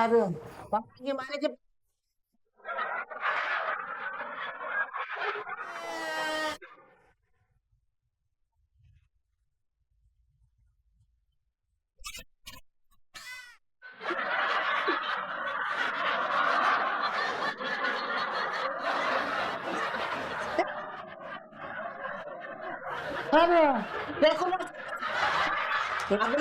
Aduh, Bapak gimana sih? Aduh, saya kok kenapa?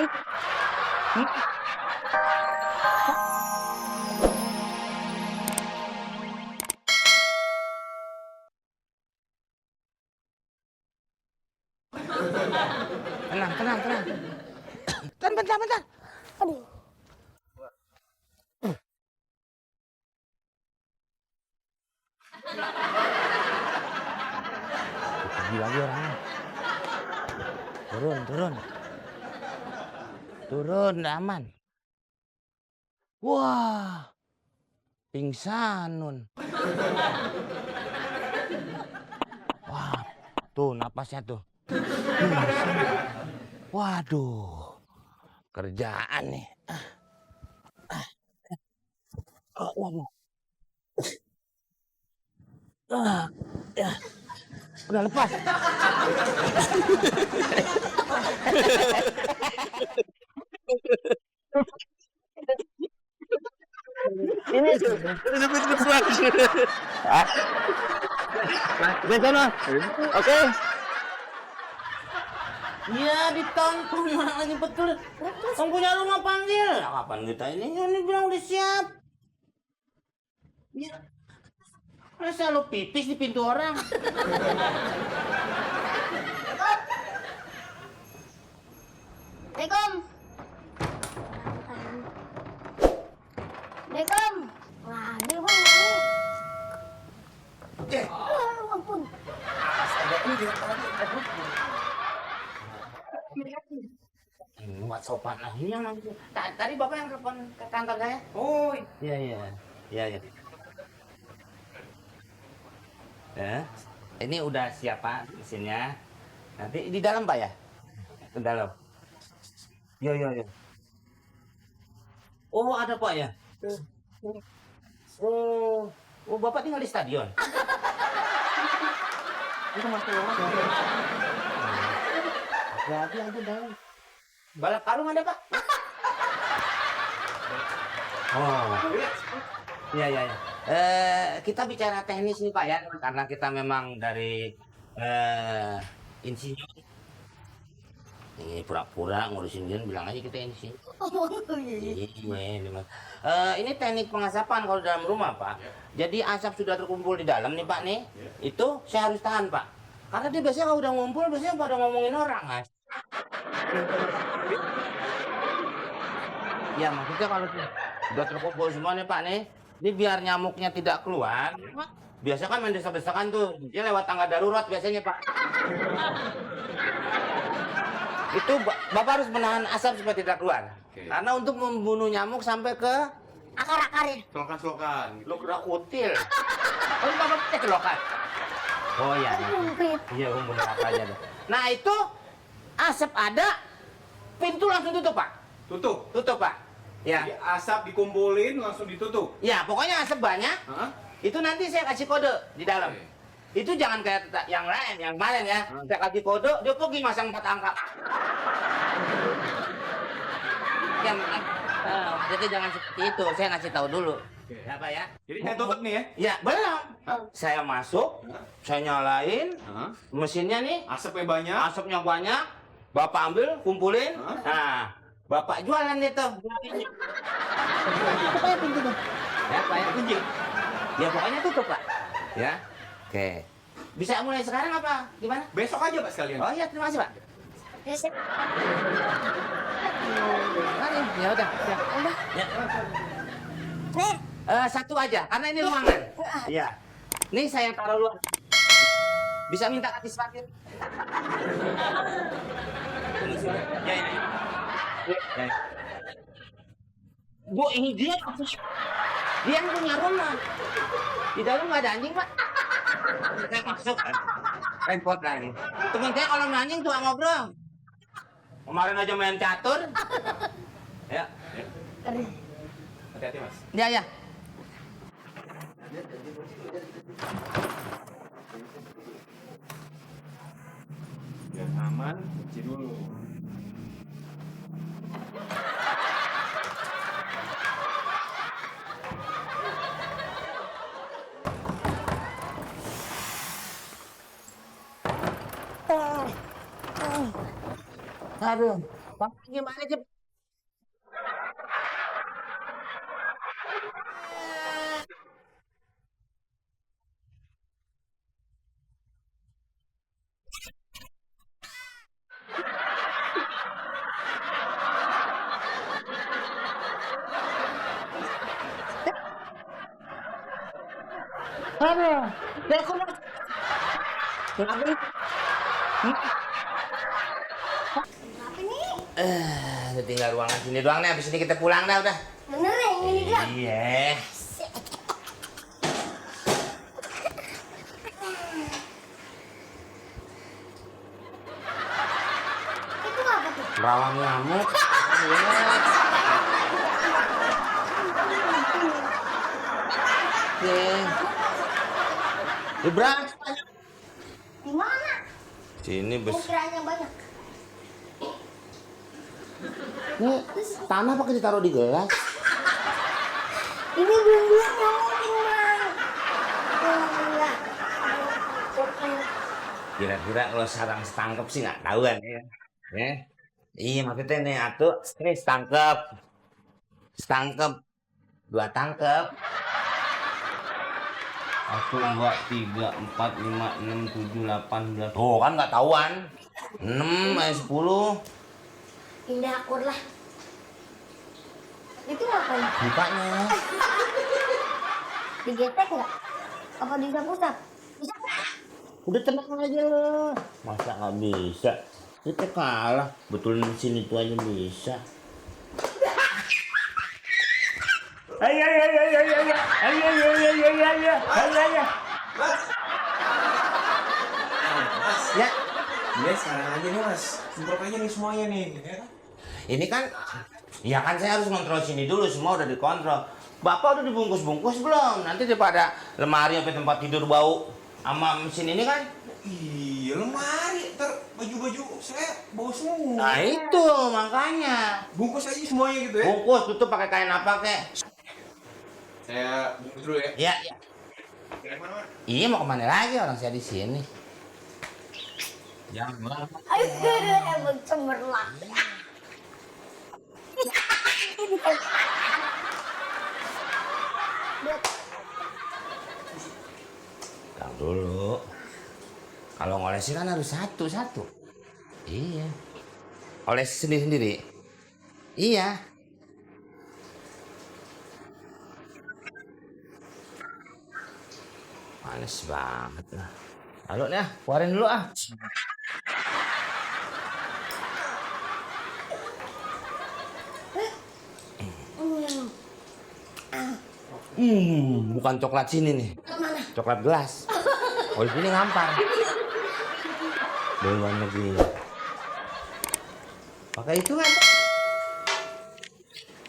Tenang, tenang, tenang. Bentar, bentar. Aduh. Pergi lagi orangnya. Turun, turun. Turun, udah aman. Wah, pingsan Nun. Wah, tuh napasnya tuh. Pingsan. Waduh, kerjaan nih. Waduh. Ya, udah lepas. Ini oke. Iya ditonton lagi betul. Kamu punya rumah panggil. Kapan kita ini bilang udah siap. Ya. Masa lu pipis di pintu orang? Assalamualaikum. Assalamualaikum. Wah, dia kok nangis. Ampun. Muat sopan lah. Ini yang nanti. Tadi Bapak yang telepon ke kantor saya. Oh, iya, iya. Iya, iya. Ya. Ini udah siap Pak mesinnya. Nanti di dalam Pak ya? Di dalam. Iya, iya, iya. Oh, ada Pak ya? Oh, oh Bapak tinggal di stadion. Itu masuk rumah. Hati-hati aja dalam. Balap karung ada Pak? Oh, iya, iya, iya. Kita bicara teknis nih Pak ya, karena kita memang dari insinyur. Ini pura-pura ngurusin dia, bilang aja kita insinyur. Iya, ini teknik pengasapan kalau dalam rumah Pak. Jadi asap sudah terkumpul di dalam nih Pak nih, itu saya harus tahan Pak. Karena dia biasanya kalau udah ngumpul, biasanya pada ngomongin orang Mas. Ya maksudnya kalau udah terkumpul semua nih Pak nih, ini biar nyamuknya tidak keluar. Biasa kan main desak-desakan tuh, dia lewat tangga darurat biasanya Pak. Itu Bapak harus menahan asap supaya tidak keluar. Oke. Karena untuk membunuh nyamuk sampai ke Akar-akarnya. Selokan-selokan. lo kira kutil. Oh Bapak cek selokan. Oh iya. Iya membunuh apa aja deh. Nah itu asap ada, pintu langsung tutup Pak. Tutup. Tutup Pak. Ya. Jadi asap dikumpulin langsung ditutup. Ya pokoknya asap banyak. Hah? Itu nanti saya kasih kode di dalam. Oke. Itu jangan kayak yang lain, yang kemarin ya. Saya kasih kode, dia pergi masang 4 angka. Yang jadi jangan seperti itu. Saya ngasih tahu dulu. Oke. Ya Pak ya. Jadi saya tutup nih ya. Ya belum. Saya masuk, saya nyalain Hah? mesinnya nih. Asapnya banyak. Asapnya banyak. Bapak ambil, kumpulin. Hah? Nah, Bapak jualan itu. Apa ya pintunya? Ya Pak ya. Kunci. Ya pokoknya tutup Pak. Ya. Oke. Bisa mulai sekarang apa? Gimana? Besok aja Pak sekalian. Oh iya, terima kasih Pak. Besok. Mari, ya udah. Ya. Udah. Ya. Nih. Satu aja, karena ini ruangan. Iya. Nih saya taruh luar. Bisa minta gratis parkir? Ya, ini. Ya. Bu, ini dia. Dia yang punya rumah. Di dalam nggak ada anjing, Pak. Saya masuk kan. Repot lagi. Temen saya kalau main anjing tuh ngobrol. Kemarin aja main catur. Ya. Hati-hati mas. Ya, ya. Biar aman, kunci dulu. Aduh, Pak, gimana sih? Aduh, ya aku mas. Kenapa nih? Apa nih? Udah tinggal ruangan sini doang nih, habis ini kita pulang dah udah. Bener ya yang ini doang? Iya. Itu apa tuh? Rawan nyamuk. Oke. Berangkat. Di mana? Sini bes. Kiranya banyak. Ini tanah pakai ditaruh di gelas. Ini bumbunya mungkin bang. Enggak. Kira-kira kalau sarang setangkep sih nggak tahuan ya. Ya. Iya maksudnya nih atuh, ini setangkep. Setangkep. 2 tangkep. 1, 2, 3, 4, 5, 6, 7, 8, 9. Tuh kan nggak tahuan. 6, 10. Pindah akur lah. Itu ngapain? Bukanya. Digetek nggak? Apa disap-usap? Bisa? Udah tenang aja loh. Masa nggak bisa? Kita kalah. Betulin mesin itu aja bisa. Ayo, ayo, ayo, ayo, ayo, ayo, ayo, ayo, ayo, ayo, ayo, ayo. Mas. Ya, Iya sekarang aja nih mas. Semprot aja nih semuanya nih. Ya kan? ini kan, ya kan saya harus kontrol sini dulu. Semua udah dikontrol. Bapak udah dibungkus-bungkus belum? Nanti daripada lemari sampai tempat tidur bau sama mesin ini kan. Iya lemari. Ntar baju-baju saya bau semua. Nah itu makanya. Bungkus aja semuanya gitu ya. Bungkus tutup pakai kain apa kek? Saya bungkus dulu ya. Iya, iya. Kira mana? Iya mau kemana lagi orang saya di sini? Jangan. Ayo, emang cemerlang. Tahu dulu. Kalau ngolesin kan harus satu-satu. Iya. Oles sendiri-sendiri. Iya. Males banget lah. Lalu nih, keluarin dulu ah. Bukan coklat sini nih. Kemana? Coklat gelas. Oh, di sini ngampar. Dari luar negeri. Pakai itu kan?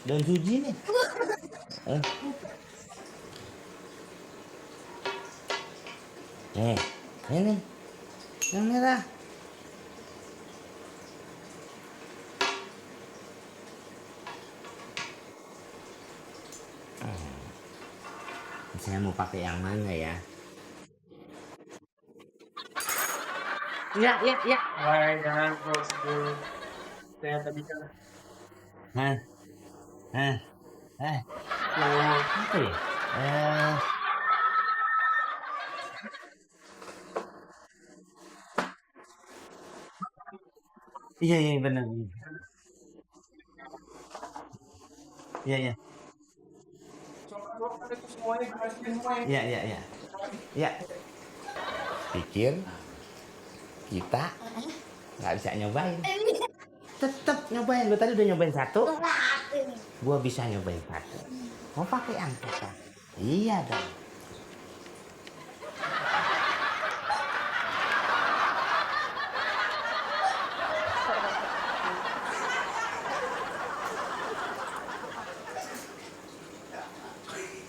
Dan suji nih. Ini. Yang merah. Saya mau pakai yang mana ya? Ya. Why jangan prosedur saya tadi kan Hah? Apa ya? Iya benar. Iya. Itu semuanya dimasukin semuanya. Iya. Ya. Pikir kita nggak bisa nyobain. Tetap nyobain. Lu tadi udah nyobain satu. Gua bisa nyobain satu. Mau pakai angkasa? Iya dong.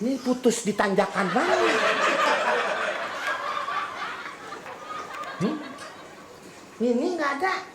Ini putus di tanjakan mana? Ini nggak ada.